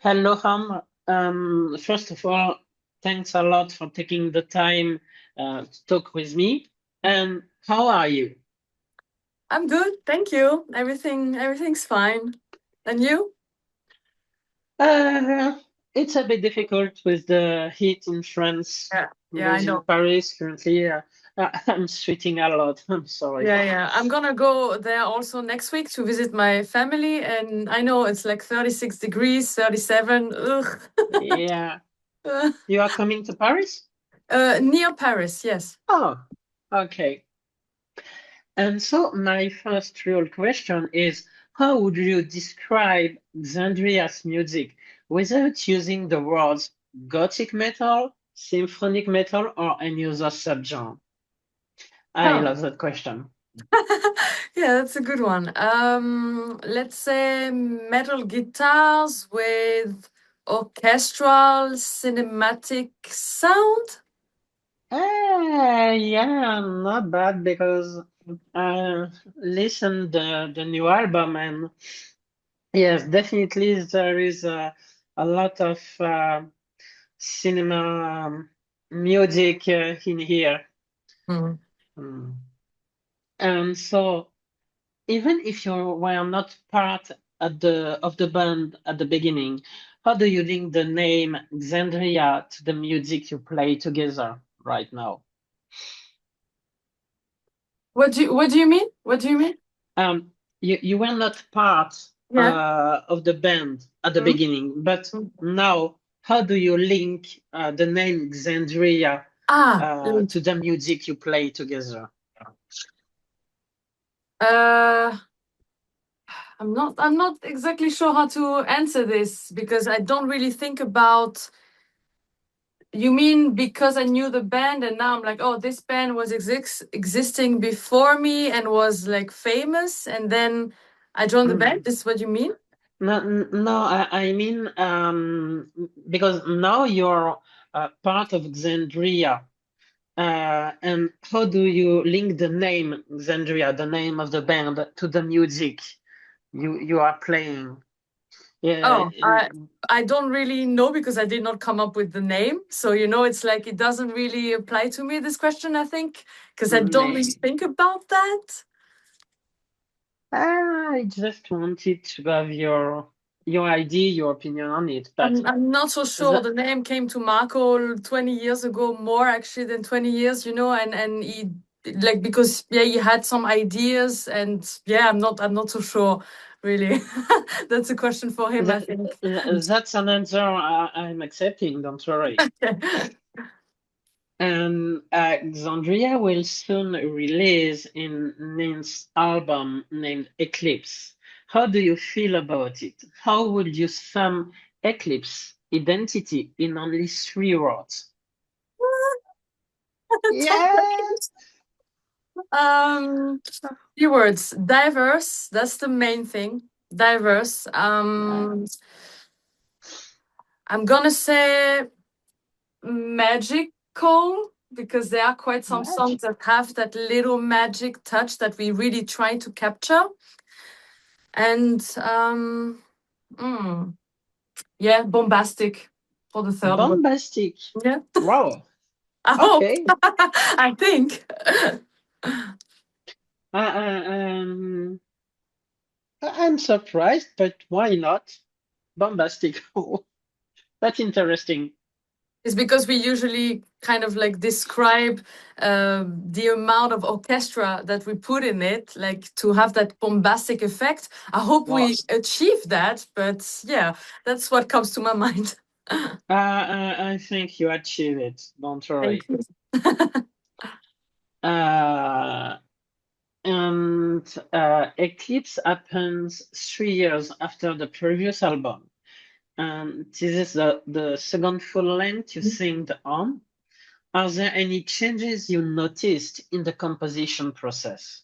Hello, Ham. First of all, thanks a lot for taking the time to talk with me. And how are you? I'm good, thank you. Everything's fine. And you? Uh, it's a bit difficult with the heat in France. Yeah, Who yeah, I lives in know. Paris currently. I'm sweating a lot. I'm sorry. Yeah, yeah. I'm gonna go there also next week to visit my family, and I know it's like 36 degrees, 37. Ugh. Yeah. You are coming to Paris? Near Paris, yes. Oh, okay. And so my first real question is, how would you describe Xandria's music without using the words gothic metal, symphonic metal, or any other subgenre? I Huh. love that question. Yeah, that's a good one. Let's say metal guitars with orchestral cinematic sound. Yeah, not bad because I listened the new album and yes, definitely there is a lot of cinema music in here. Hmm. Mm. And so even if you were not part of the band at the beginning, how do you link the name Xandria to the music you play together right now? What do you mean? What do you mean? You were not part Yeah. of the band at the Hmm? beginning, but now how do you link the name Xandria Ah, to the music you play together? uh, I'm not exactly sure how to answer this because I don't really think about. You mean because I knew the band and now I'm like, oh, this band was existing before me and was like famous, and then I joined the band. This is what you mean? No, no, I mean, because now you're part of Xandria, and how do you link the name Xandria, the name of the band, to the music you are playing? Yeah, Oh, I don't really know because I did not come up with the name. So it's like it doesn't really apply to me, this question, I think, because I don't really maybe. think about that. I just wanted to have your idea, your opinion on it, but I'm not so sure. the, The name came to Marco 20 years ago, more actually than 20 years, and he like because yeah, he had some ideas and yeah, I'm not so sure really. That's a question for him, I think. that's an answer I'm accepting. Don't worry. And Xandria will soon release in Nin's album named Eclipse. How do you feel about it? How would you sum Eclipse identity in only 3 words? Yeah. um Keywords, diverse, that's the main thing. Diverse. Yeah. I'm gonna say magical because there are quite some songs Magic. that have that little magic touch that we really try to capture. And mm, yeah, bombastic for the third one. Bombastic. Yeah, Wow. I hope. Okay. I think. Uh, uh, um, I'm surprised, but why not? Bombastic. That's interesting. It's because we usually kind of like describe the amount of orchestra that we put in it, like to have that bombastic effect. I hope we Well, achieve that, but yeah, that's what comes to my mind. I think you achieve it. Don't Thank worry. you. Uh, and Eclipse happens 3 years after the previous album. And this is the second full length you sing on. Are there any changes you noticed in the composition process?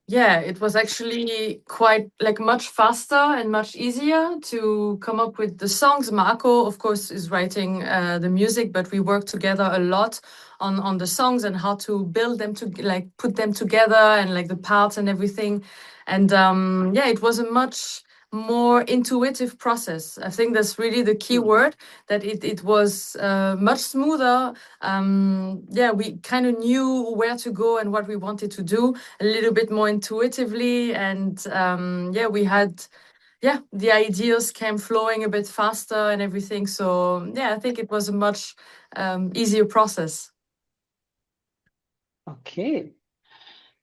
Yeah, it was actually quite like much faster and much easier to come up with the songs. Marco, of course, is writing the music, but we work together a lot on the songs and how to build them to like put them together and like the parts and everything. And yeah, it was a much more intuitive process. I think that's really the key word, that it was much smoother. Yeah, we kind of knew where to go and what we wanted to do a little bit more intuitively. And yeah, we had, yeah, the ideas came flowing a bit faster and everything. So yeah, I think it was a much easier process. Okay.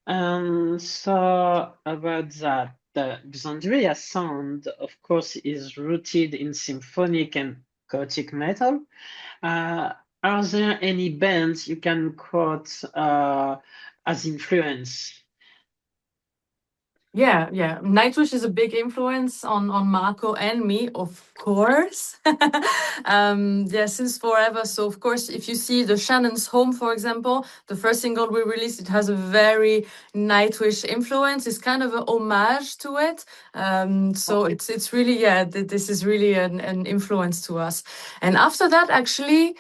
So about that, the Xandria sound, of course, is rooted in symphonic and gothic metal. Uh, are there any bands you can quote as influence? Yeah, yeah. Nightwish is a big influence on Marco and me, of course. Yeah, since forever. So of course, if you see the Shannon's Home, for example, the first single we released, it has a very Nightwish influence. It's kind of an homage to it. So it's really, yeah, this is really an influence to us. And after that, actually,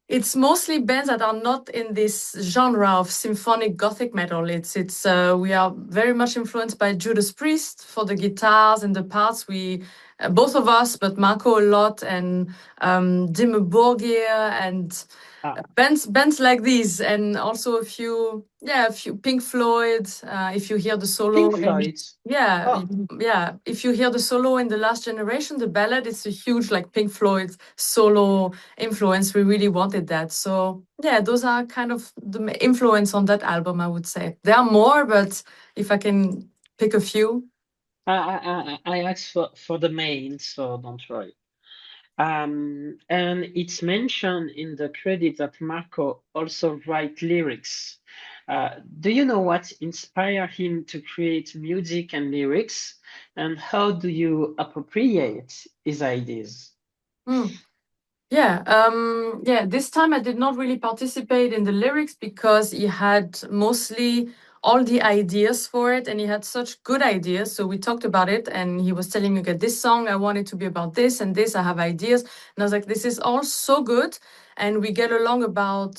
it's mostly bands that are not in this genre of symphonic gothic metal. We are very much influenced by Judas Priest for the guitars and the parts. We both of us, but Marco a lot, and Dimmu Borgir and Ah, bands like these, and also a few Pink Floyd. If you hear the solo, Pink Floyd. yeah, Oh, yeah, if you hear the solo in The Last Generation, the ballad, it's a huge like Pink Floyd solo influence. We really wanted that. So yeah, those are kind of the influence on that album, I would say. There are more, but if I can pick a few. I asked for the main, so don't worry. And it's mentioned in the credit that Marco also write lyrics. Do you know what inspired him to create music and lyrics? And how do you appropriate his ideas? Hmm. Yeah, yeah. This time I did not really participate in the lyrics because he had mostly all the ideas for it, and he had such good ideas. So we talked about it, and he was telling me, "Okay, this song I want it to be about this and this. I have ideas," and I was like, "This is all so good," and we get along about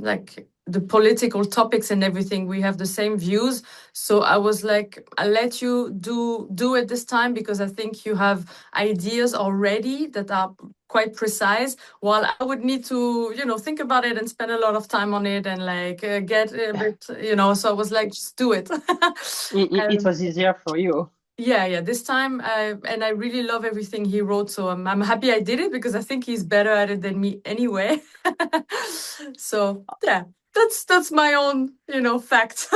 like the political topics and everything. We have the same views, so I was like, "I'll let you do it this time because I think you have ideas already that are quite precise, while I would need to, think about it and spend a lot of time on it and like get a bit, so I was like, just do it." It And was easier for you. yeah, this time, and I really love everything he wrote, so I'm happy I did it because I think he's better at it than me anyway. So yeah, that's my own, fact.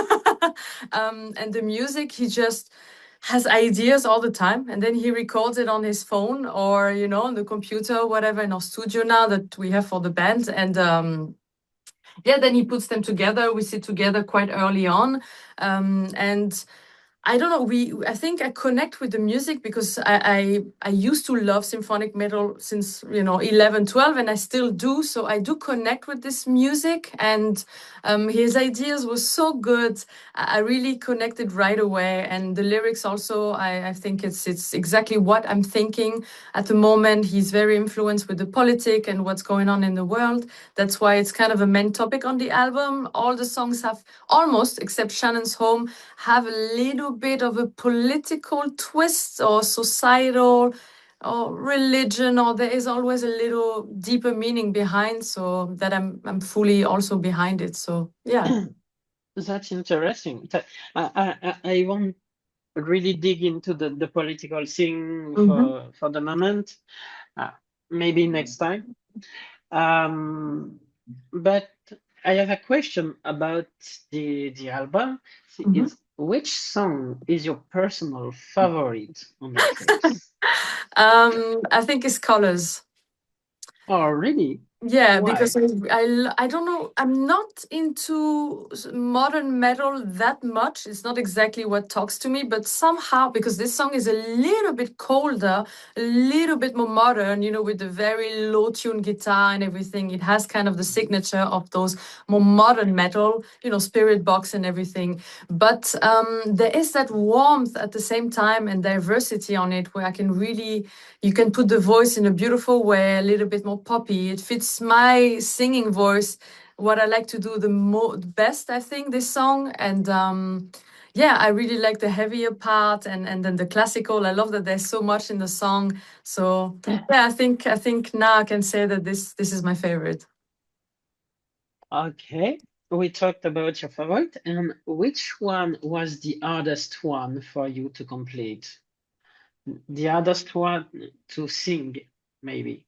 And the music, he just has ideas all the time, and then he records it on his phone or on the computer or whatever in our studio now that we have for the band. And yeah, then he puts them together. We sit together quite early on, and I don't know. I think I connect with the music because I used to love symphonic metal since 11, 12, and I still do. So I do connect with this music, and his ideas were so good. I really connected right away, and the lyrics also. I think it's exactly what I'm thinking at the moment. He's very influenced with the politic and what's going on in the world. That's why it's kind of a main topic on the album. All the songs have almost, except Shannon's Home, have a little bit of a political twist or societal or religion, or there is always a little deeper meaning behind, so that I'm fully also behind it. So yeah. That's interesting. I won't really dig into the political thing Mhm. for the moment. Uh, Maybe next time. Um, but I have a question about the album. Mhm. Is which song is your personal favorite on Eclipse? I think it's colors. Oh, really? Yeah, because Why? I don't know. I'm not into modern metal that much. It's not exactly what talks to me, but somehow, because this song is a little bit colder, a little bit more modern, with the very low tune guitar and everything. It has kind of the signature of those more modern metal, Spirit Box and everything. But there is that warmth at the same time and diversity on it where I can really, you can put the voice in a beautiful way, a little bit more poppy. It fits my singing voice, what I like to do the best, I think, this song. And yeah, I really like the heavier part and then the classical. I love that there's so much in the song. So yeah, I think now I can say that this is my favorite. Okay, we talked about your favorite, and which one was the hardest one for you to complete? The hardest one to sing, maybe.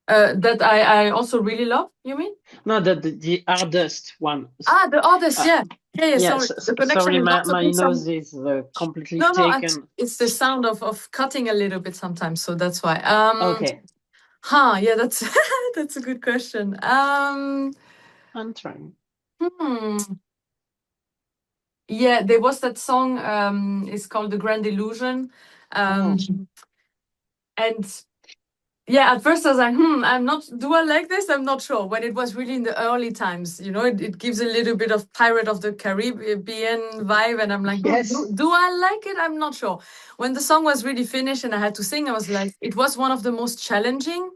That I also really love, you mean? No, the hardest one. The others, Uh, yeah. Yeah, sorry. The connection Sorry, is not so my good. nose is completely No, taken. it's the sound of cutting a little bit sometimes, so that's why. Okay, Yeah, that's that's a good question. I'm trying. Hmm. Yeah, there was that song, it's called The Grand Illusion. Oh, And yeah, at first I was like, I'm not, do I like this? I'm not sure. When it was really in the early times, it gives a little bit of Pirate of the Caribbean vibe. And I'm like, yes. do I like it? I'm not sure. When the song was really finished and I had to sing, I was like, it was one of the most challenging.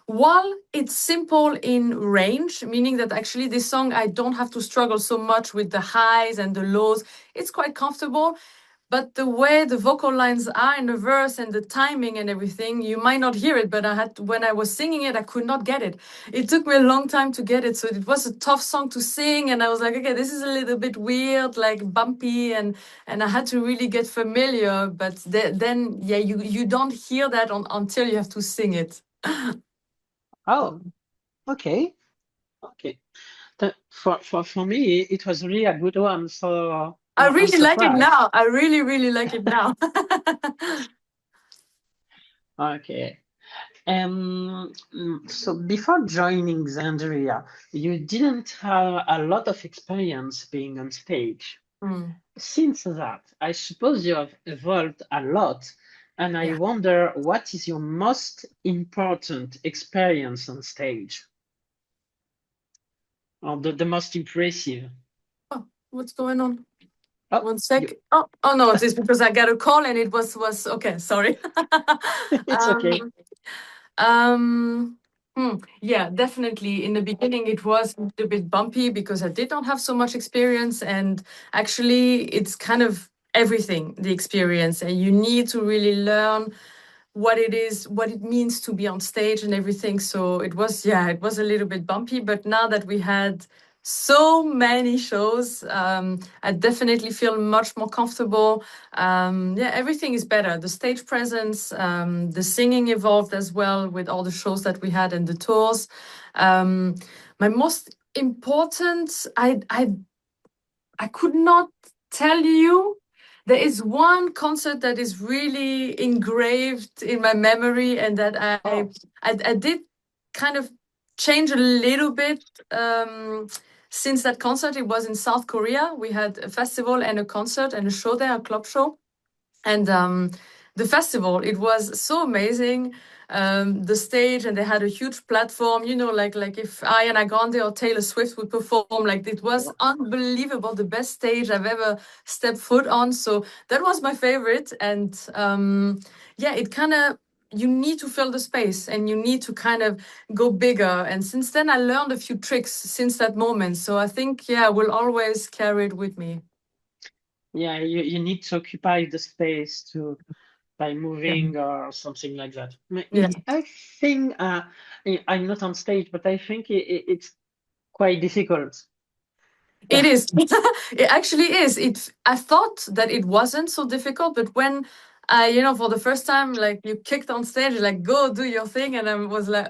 While it's simple in range, meaning that actually this song, I don't have to struggle so much with the highs and the lows. It's quite comfortable. But the way the vocal lines are in the verse and the timing and everything, you might not hear it, but when I was singing it, I could not get it. It took me a long time to get it. So it was a tough song to sing. And I was like, okay, this is a little bit weird, like bumpy. And I had to really get familiar. But then, yeah, you don't hear that until you have to sing it. Oh, okay, okay. For me, it was really a good one. So I I'm really like it surprised. now. I really, really like it now. Okay. So before joining Xandria, you didn't have a lot of experience being on stage. Mm, Since that, I suppose you have evolved a lot, and I yeah. wonder what is your most important experience on stage, or the most impressive? Oh, what's going on? Oh, One you, sec. Oh no, it is because I got a call and it was okay. Sorry. it's okay. um, um, yeah, definitely. In the beginning, it was a little bit bumpy because I did not have so much experience, and actually, it's kind of everything the experience, and you need to really learn what it is, what it means to be on stage and everything. So it was a little bit bumpy, but now that we had so many shows, I definitely feel much more comfortable. Yeah, everything is better. The stage presence, the singing evolved as well with all the shows that we had and the tours. My most important, I could not tell you. There is one concert that is really engraved in my memory, and that Oh, I did kind of change a little bit since that concert. It was in South Korea. We had a festival and a concert and a show there, a club show. And the festival, it was so amazing. The stage, and they had a huge platform, like if Ariana Grande or Taylor Swift would perform, like it was unbelievable, the best stage I've ever stepped foot on. So that was my favorite. And yeah, it kind of, you need to fill the space and you need to kind of go bigger. And since then, I learned a few tricks since that moment. So I think, yeah, I will always carry it with me. yeah, you need to occupy the space to by Yeah. moving or something like that. Yeah. I think I'm not on stage, but I think it's quite difficult. It is. It actually is. I thought that it wasn't so difficult, but when for the first time, like you kicked on stage, like go do your thing, and I was like,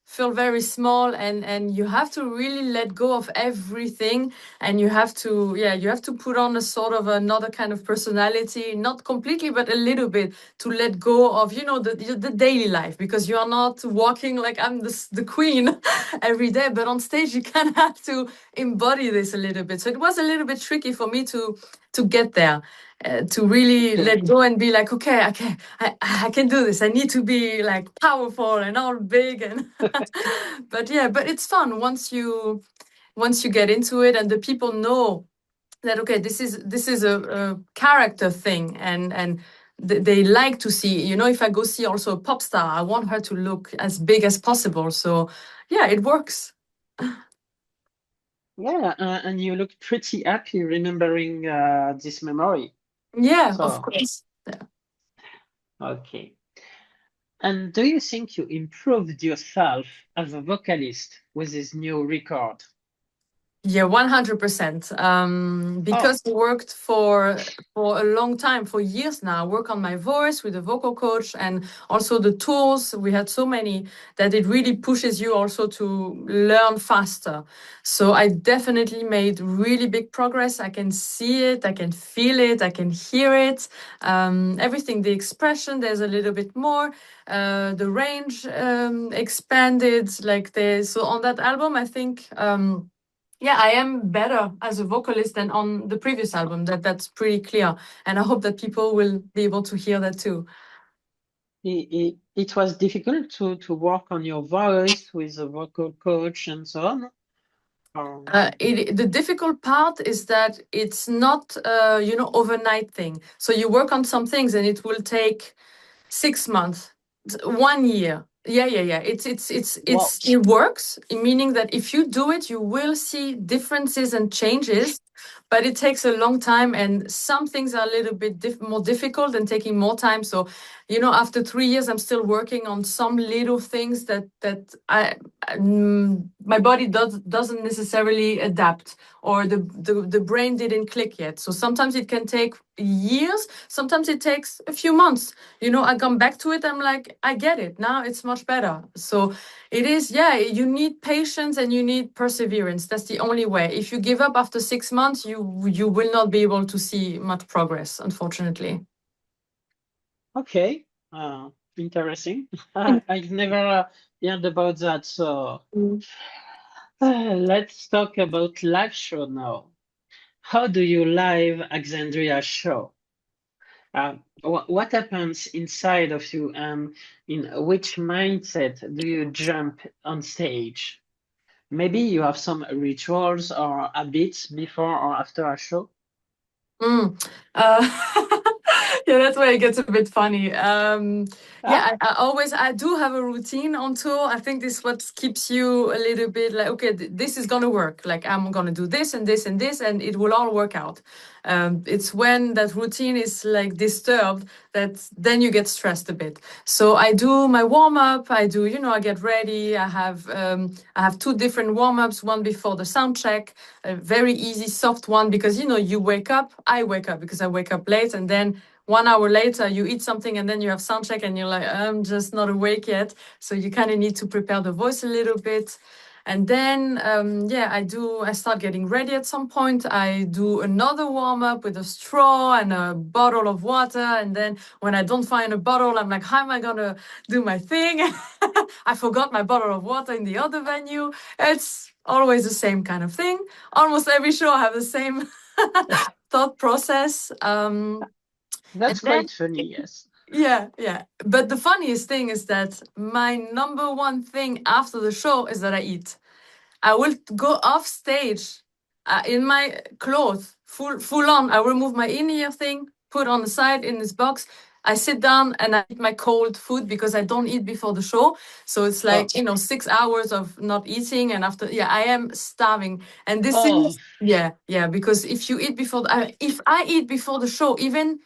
feel very small, and you have to really let go of everything, and you have to put on a sort of another kind of personality, not completely, but a little bit, to let go of the daily life, because you are not walking like I'm the queen every day, but on stage you kind of have to embody this a little bit. So it was a little bit tricky for me to get there, to really Okay. let go and be like, okay, I can do this. I need to be like powerful and all big and but it's fun once you get into it and the people know that okay, this is a character thing, and they like to see. If I go see also a pop star, I want her to look as big as possible. So yeah, it works. Yeah, and you look pretty happy remembering this memory. Yeah, of So, course. Yeah. okay. And do you think you improved yourself as a vocalist with this new record? Yeah, 100%. Oh, Because I worked for a long time, for years now, work on my voice with a vocal coach and also the tools. We had so many that it really pushes you also to learn faster. So I definitely made really big progress. I can see it, I can feel it, I can hear it. Everything, the expression, there's a little bit more. The range expanded. So on that album, I think. Yeah, I am better as a vocalist than on the previous album. That's pretty clear, and I hope that people will be able to hear that too. it was difficult to work on your voice with a vocal coach and so on. The difficult part is that it's not overnight thing. So you work on some things and it will take 6 months, 1 year. Yeah. Wow. It works, meaning that if you do it, you will see differences and changes, but it takes a long time, and some things are a little bit more difficult and taking more time. So, after 3 years, I'm still working on some little things that my body doesn't necessarily adapt, or the brain didn't click yet. So sometimes it can take years, sometimes it takes a few months. I come back to it, I'm like, I get it now, it's much better. So it is, yeah, you need patience and you need perseverance. That's the only way. If you give up after 6 months, you will not be able to see much progress, unfortunately. Okay. Interesting. I've never heard about that. So Mm. let's talk about live show now. How do you live Xandria show? What happens inside of you, and in which mindset do you jump on stage? Maybe you have some rituals or habits before or after a show. Mm. Yeah, that's where it gets a bit funny. Ah, I do have a routine on tour. I think this what keeps you a little bit like, okay, this is gonna work. Like, I'm gonna do this and this and this, and it will all work out. It's when that routine is like disturbed that then you get stressed a bit. So I do my warm up. I get ready. I have two different warm ups. One before the sound check, a very easy, soft one, because you wake up. I wake up because I wake up late, and then 1 hour later you eat something, and then you have sound check, and you're like, I'm just not awake yet. So you kind of need to prepare the voice a little bit. And then, I start getting ready at some point. I do another warm up with a straw and a bottle of water. And then when I don't find a bottle, I'm like, how am I going to do my thing? I forgot my bottle of water in the other venue. It's always the same kind of thing. Almost every show I have the same thought process. And that's then, quite funny, yes. yeah. But the funniest thing is that my number one thing after the show is that I eat. I will go off stage in my clothes, full on. I remove my in-ear thing, put on the side in this box. I sit down and I eat my cold food because I don't eat before the show. So it's Oh, like, 6 hours of not eating. And after, yeah, I am starving. And this oh, is, yeah, because if you eat if I eat before the show, even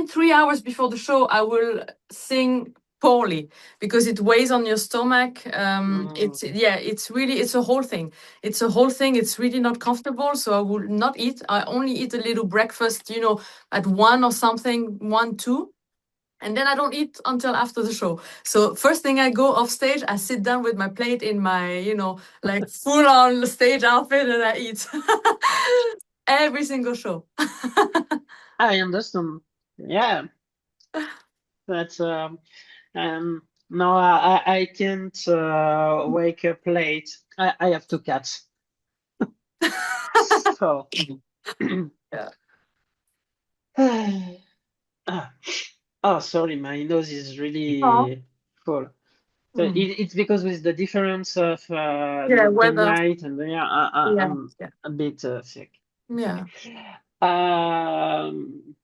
3 hours before the show, I will sing poorly because it weighs on your stomach. mm, It's a whole thing. It's a whole thing. It's really not comfortable. So I will not eat. I only eat a little breakfast, at 1 or something, 1, 2. And then I don't eat until after the show. So first thing I go off stage, I sit down with my plate in my, like full on stage outfit, and I eat every single show. I understand. Yeah, that's no, I can't wake up late. I have two cats, so Yeah. ah, oh, sorry, my nose is Oh. really full. So Mm. it's because with the difference of Yeah, the weather. night and yeah, Yeah, I'm yeah, a bit sick. yeah. Um,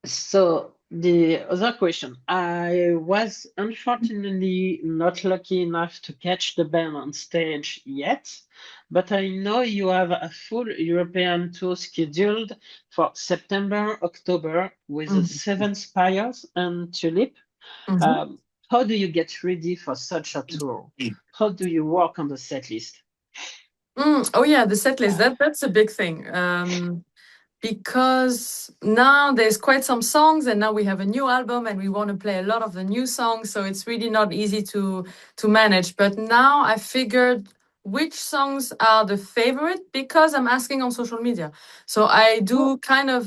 so The other question, I was unfortunately not lucky enough to catch the band on stage yet, but I know you have a full European tour scheduled for September, October with the Mm. Seven Spires and Tulip. Mhm. Um, how do you get ready for such a tour? How do you work on the set list? Oh yeah, the set list. That's a big thing. Because now there's quite some songs, and now we have a new album and we want to play a lot of the new songs, so it's really not easy to manage. But now I figured which songs are the favorite because I'm asking on social media. So I do kind of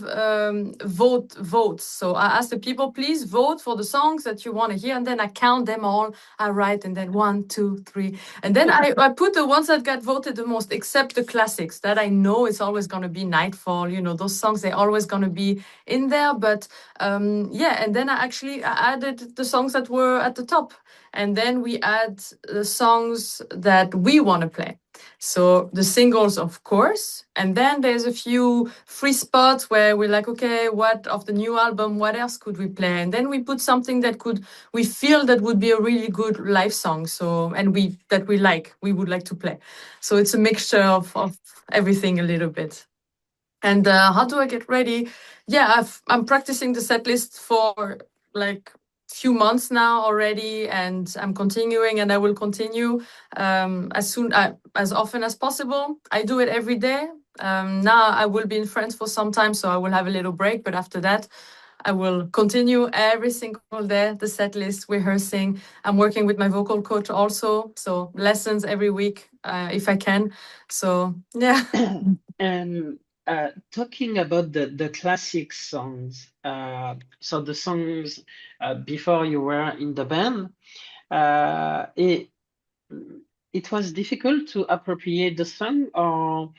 votes. So I ask the people, please vote for the songs that you want to hear, and then I count them all. I write, and then 1, 2, 3, and then I put the ones that got voted the most, except the classics that I know it's always going to be Nightfall. You know, those songs, they're always going to be in there. But yeah, and then I added the songs that were at the top. And then we add the songs that we want to play. So the singles, of course. And then there's a few free spots where we're like, okay, what of the new album, what else could we play? And then we put something that we feel that would be a really good live song. So, and we would like to play. So it's a mixture of everything a little bit. And how do I get ready? Yeah, I'm practicing the set list for like few months now already, and I'm continuing, and I will continue as often as possible. I do it every day. Now I will be in France for some time, so I will have a little break. But after that, I will continue every single day the set list, rehearsing. I'm working with my vocal coach also, so lessons every week if I can. So yeah. And talking about the classic songs, so the songs before you were in the band, it it was difficult to appropriate the song, or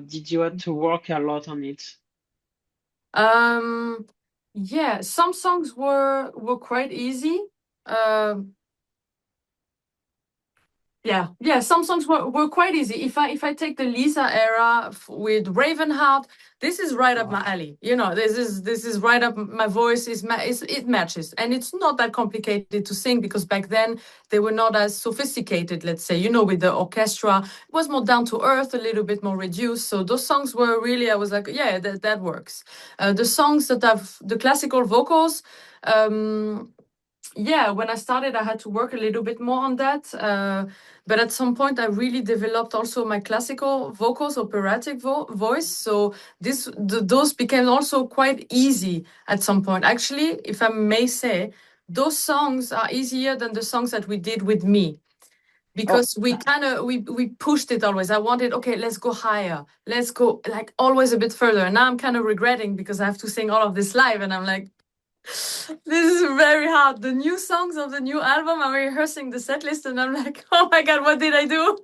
did you have to work a lot on it? Um, yeah, some songs were quite easy. Um, yeah, some songs were quite easy. If I take the Lisa era with Ravenheart, this is right up my alley. You know, this is right up my voice. It matches, and it's not that complicated to sing because back then they were not as sophisticated. Let's say, you know, with the orchestra, it was more down to earth, a little bit more reduced. So those songs were really, I was like, yeah, that works. The songs that have the classical vocals. Yeah, when I started, I had to work a little bit more on that. But at some point, I really developed also my classical vocals, operatic voice. So those became also quite easy at some point. Actually, if I may say, those songs are easier than the songs that we did with me. Oh, Because we pushed it always. I wanted, okay, let's go higher. Let's go like always a bit further. And now I'm kind of regretting because I have to sing all of this live. And I'm like, this is very hard. The new songs of the new album, I'm rehearsing the set list, and I'm like, oh my god, what did I do?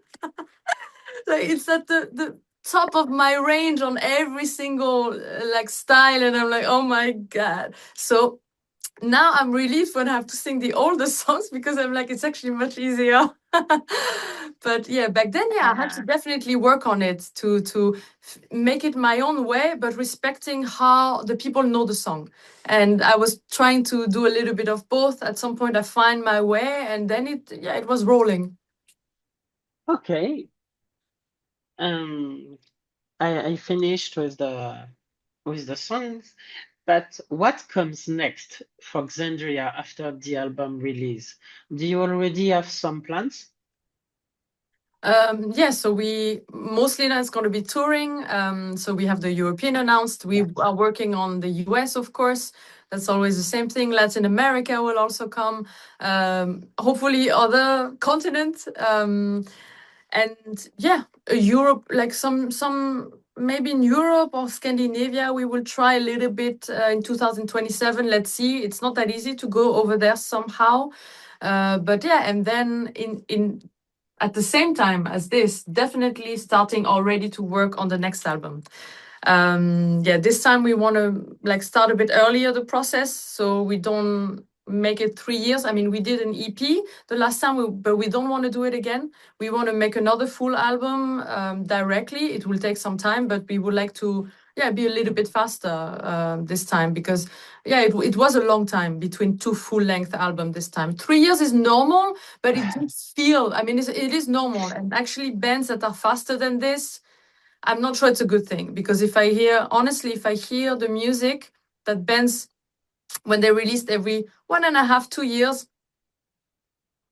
So it's at the top of my range on every single like style, and I'm like, oh my god. So now I'm relieved when I have to sing the older songs because I'm like, it's actually much easier. But yeah, back then, yeah, I had to definitely work on it to make it my own way, but respecting how the people know the song. And I was trying to do a little bit of both. At some point, I find my way, and then it was rolling. okay. Um, I finished with the songs, but what comes next for Xandria after the album release? Do you already have some plans? Yeah, so we mostly now it's going to be touring. So we have the European announced. We are working on the US, of course. That's always the same thing. Latin America will also come. Hopefully, other continents. And yeah, Europe, like some maybe in Europe or Scandinavia, we will try a little bit in 2027. Let's see. It's not that easy to go over there somehow. But yeah, and then in at the same time as this, definitely starting already to work on the next album. Yeah, this time we want to like start a bit earlier the process so we don't make it 3 years. I mean, we did an EP the last time, but we don't want to do it again. We want to make another full album directly. It will take some time, but we would like to be a little bit faster this time, because it was a long time between two full-length albums this time. 3 years is normal, but it does feel, I mean, it is normal. And actually bands that are faster than this, I'm not sure it's a good thing, because if I hear the music that bands, when they released every 1.5, 2 years,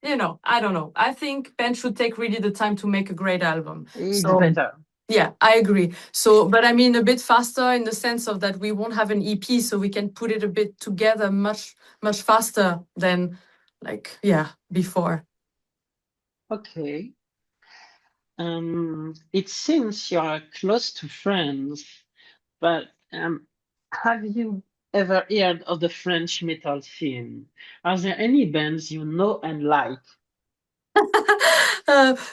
I don't know. I think bands should take really the time to make a great album. It's better. Yeah, I agree. So, but I mean, a bit faster in the sense of that we won't have an EP, so we can put it a bit together much, much faster than before. Okay. It seems you are close to friends, but have you ever heard of the French metal scene? Are there any bands you know and like?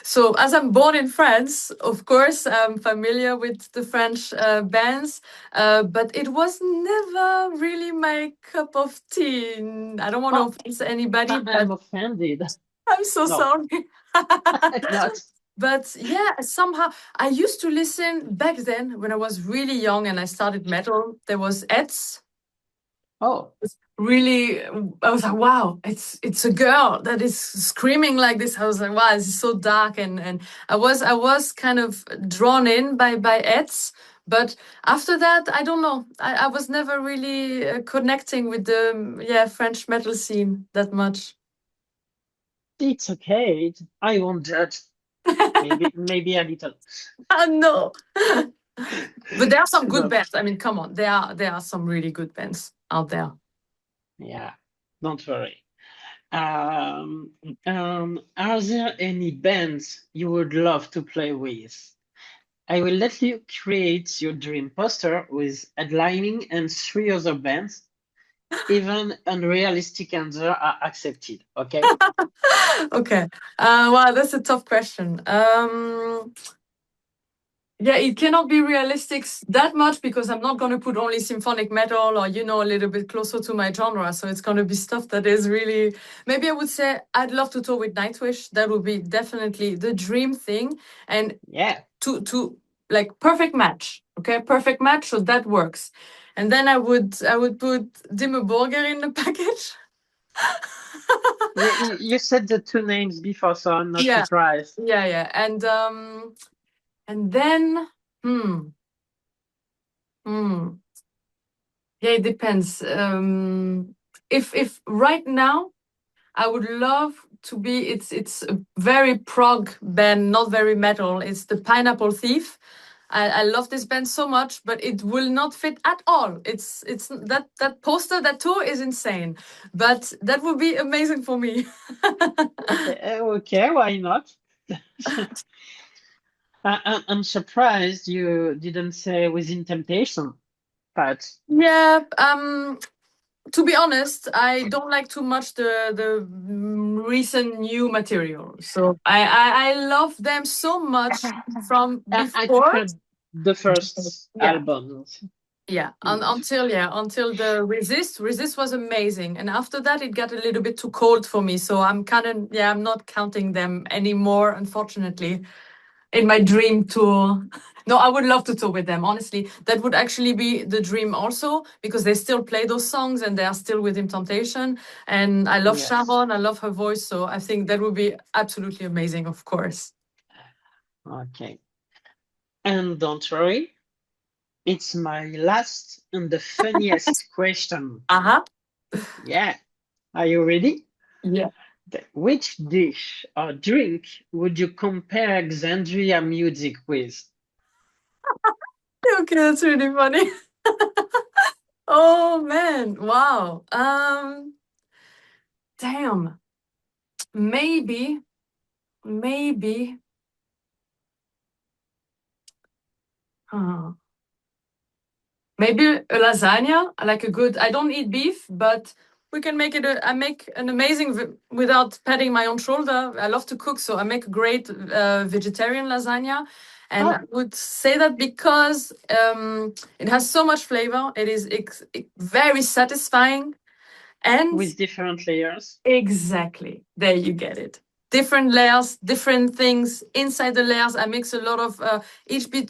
So, as I'm born in France, of course, I'm familiar with the French bands, but it was never really my cup of tea. I don't want to offend anybody, I'm but offended. I'm so sorry. Not. But yeah, somehow I used to listen back then when I was really young and I started metal. There was Eds. Oh, Really, I was like, wow, it's a girl that is screaming like this. I was like, wow, this is so dark, and I was kind of drawn in by Eds. But after that, I don't know. I was never really connecting with the French metal scene that much. it's okay. I won't judge. Maybe a little. No. But there are some good bands. I mean, come on, there are some really good bands out there. Yeah, don't worry. Are there any bands you would love to play with? I will let you create your dream poster with headlining and 3 other bands. Even unrealistic answers are accepted. Okay. Okay. Wow, that's a tough question. Yeah, it cannot be realistic that much because I'm not going to put only symphonic metal or, a little bit closer to my genre. So it's going to be stuff that is really, maybe I would say I'd love to tour with Nightwish. That would be definitely the dream thing. And yeah, to like perfect match. Okay, perfect match. So that works. And then I would put Dimmu Borgir in the package. you said the two names before, so I'm not surprised. Yeah. And then, yeah, it depends. If right now, I would love to be. It's a very prog band, not very metal. It's the Pineapple Thief. I love this band so much, but it will not fit at all. It's that poster, that tour is insane, but that would be amazing for me. Okay, why not? I'm surprised you didn't say Within Temptation, but yeah. To be honest, I don't like too much the recent new material. So I love them so much from before. I prefer the first album. Yeah, until the Resist was amazing, and after that it got a little bit too cold for me. So I'm I'm not counting them anymore, unfortunately. In my dream tour, no, I would love to tour with them. Honestly, that would actually be the dream also, because they still play those songs and they are still within Temptation. And I love Sharon, I love her voice, so I think that would be absolutely amazing, of course. Okay, and don't worry. It's my last and the funniest question. Yeah. Are you ready? Yeah. Which dish or drink would you compare Xandria music with? Okay, that's really funny. Oh man, wow. Damn. Maybe. Maybe a lasagna, like a good. I don't eat beef, but we can make it. I make an amazing without patting my own shoulder. I love to cook, so I make a great vegetarian lasagna. And I would say that because it has so much flavor, it is very satisfying, and with different layers. Exactly, there you get it. different layers, different things inside the layers. I mix a lot of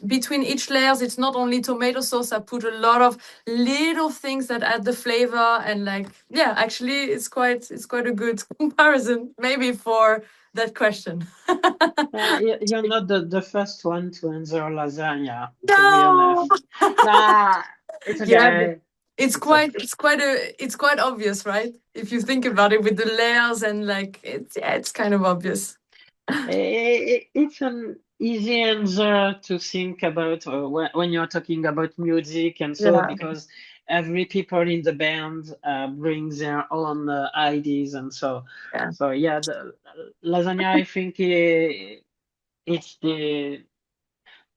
between each layers. It's not only tomato sauce. I put a lot of little things that add the flavor, and like, yeah, actually, it's quite a good comparison, maybe, for that question. You're not the first one to answer lasagna, to be No. honest. Nah, it's Yeah, but okay. it's It's okay. quite obvious, right? If you think about it with the layers, and like, it's kind of obvious. It's an easy answer to think about when you're talking about music and so, Yeah. because every people in the band brings their own ideas and so. Yeah. So yeah, the lasagna, I think it's the,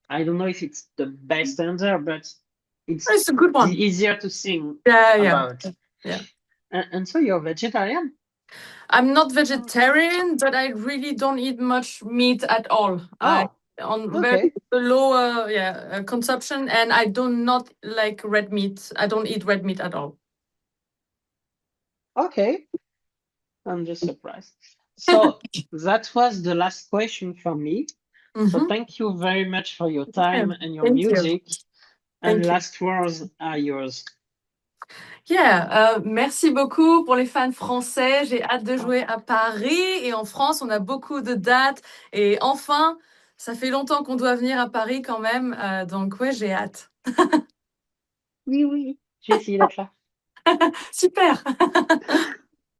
I don't know if it's the best answer, but it's It's a good the one. easier to think Yeah, yeah, about. yeah. And so you're vegetarian? I'm not vegetarian, but I really don't eat much meat at all. I Oh, on very okay. low consumption, and I do not like red meat. I don't eat red meat at all. Okay. I'm just surprised. So that was the last question from me. So Mm-hmm. thank you very much for your Yeah. time and your Thank you. music. And Thank you. last words are yours. Yeah, merci beaucoup pour les fans français. J'ai hâte de jouer à Paris, et en France, on a beaucoup de dates. Et enfin, ça fait longtemps qu'on doit venir à Paris quand même. Donc ouais, j'ai hâte. Oui, oui, j'ai essayé d'être là. Super.